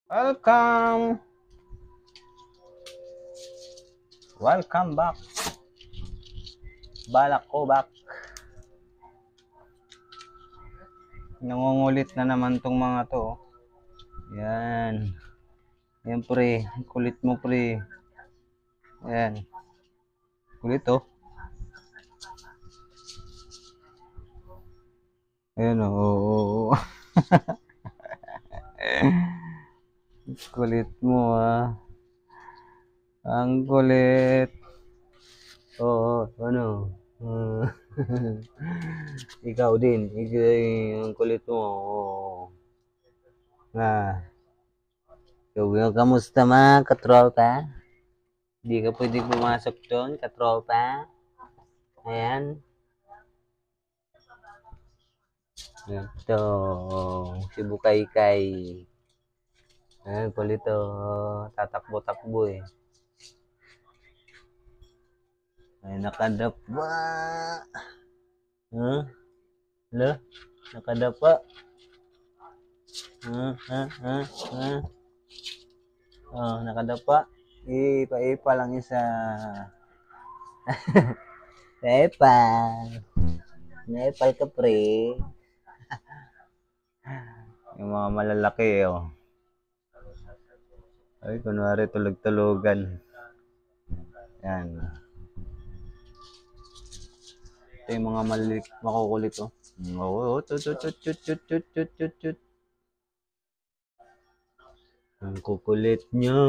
Welcome! Welcome back. Balak ko back. Nangungulit na naman tong mga to. Yan. Yan pre. Kulit mo pre. Yan. Kulit oh. Ayan oh. Kulit mo ah. Ang kulit. Oo, ano? Ikaw din. Ang kulit mo. Oo. So, kamusta mga katropa? Hindi ka pwede pumasok doon, katropa. Ayan. Ito. Si Bukaykay. Ayan, kulit to. Tatakbo-takbo eh. Ay, nakadapa. Huh? Hala? Nakadapa. Oh, nakadapa. Ipa-ipa lang isa. Naipal. Naipal ka pre. Yung mga malalaki oh. Ay, kunwari tulog-tulogan. Yan. Ito yung mga makukulit oh. Oo, tut. Ang kukulit nyo.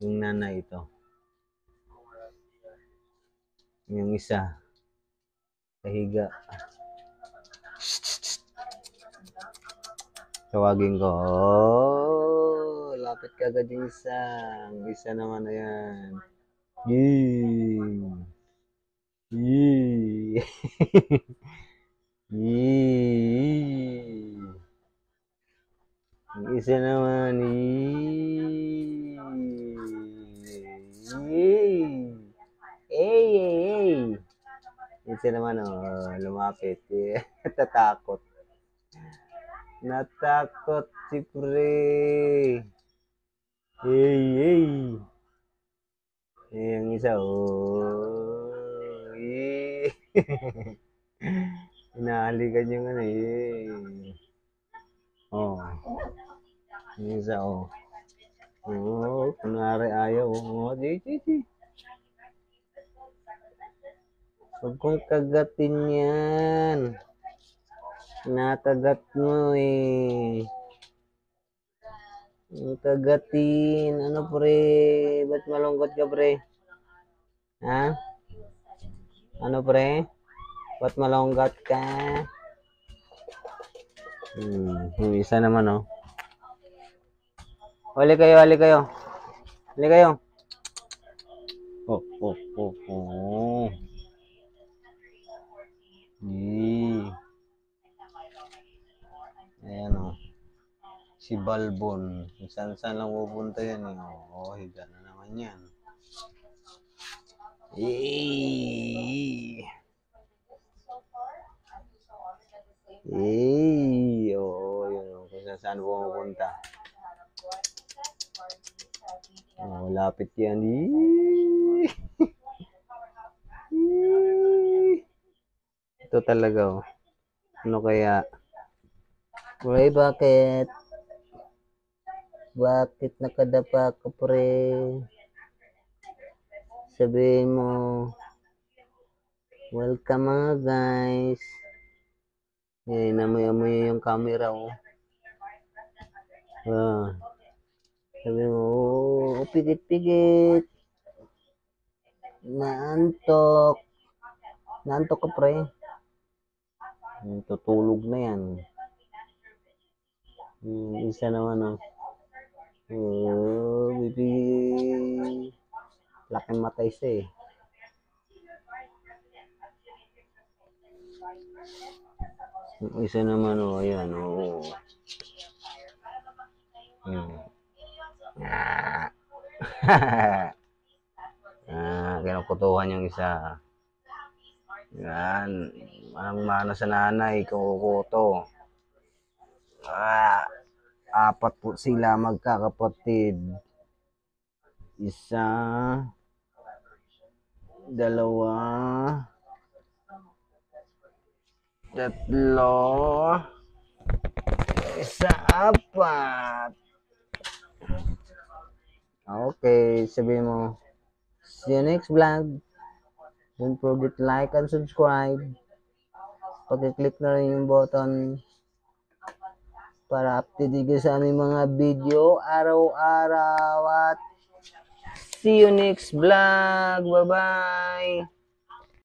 Yung nanay ito. Yung isa. Kahiga. Tawagin ko. Oh, lapit ka agad yung isa. Ang isa naman na yan. Yee. Yee. Yee. Ang isa naman. Yee. Yee. Hey. Isa naman oh, lumapit. Tatakot. Natakot si pre. Hey. Yung isa, oh. Hinahalikan yung ano, Oh. Yung isa, oh. Oh, kunwari ayaw, oh. Di. Huwag kong kagatin yan. Nakagat mo eh. Kagatin. Ano pre? Ba't malungkot ka pre? Ha? Ano pre? Ba't malungkot ka? Yung isa naman oh. Huli kayo. Oh. Ayan o. Si Balbon. Saan lang pupunta yan eh. Oo, higa na naman yan. Oo, yun o. Kung saan pupunta. Oh, lapit yan. Ito talaga oh. Ano kaya? Pre, bakit? Bakit nakadapa ka pre? Sabihin mo, welcome mga guys. Namoy-amoy yung camera oh. Sabihin mo, oh, pigit-pigit. Naantok ka pre. Tutulog na yan. Isa naman oh. Oh, baby. Laking matay siya eh. Isa naman oh, ayan oh. Kinukutuhan yung isa. Yan. Manang-mana sa nanay, kukuto. apat po sila magkakapatid. Isa, dalawa, tatlo, isa, apat. Okay, sabihin mo, see you next vlog. Don't forget to like and subscribe. Pag-click na rin yung button para update ka sa aming mga video araw-araw at see you next vlog. Bye-bye!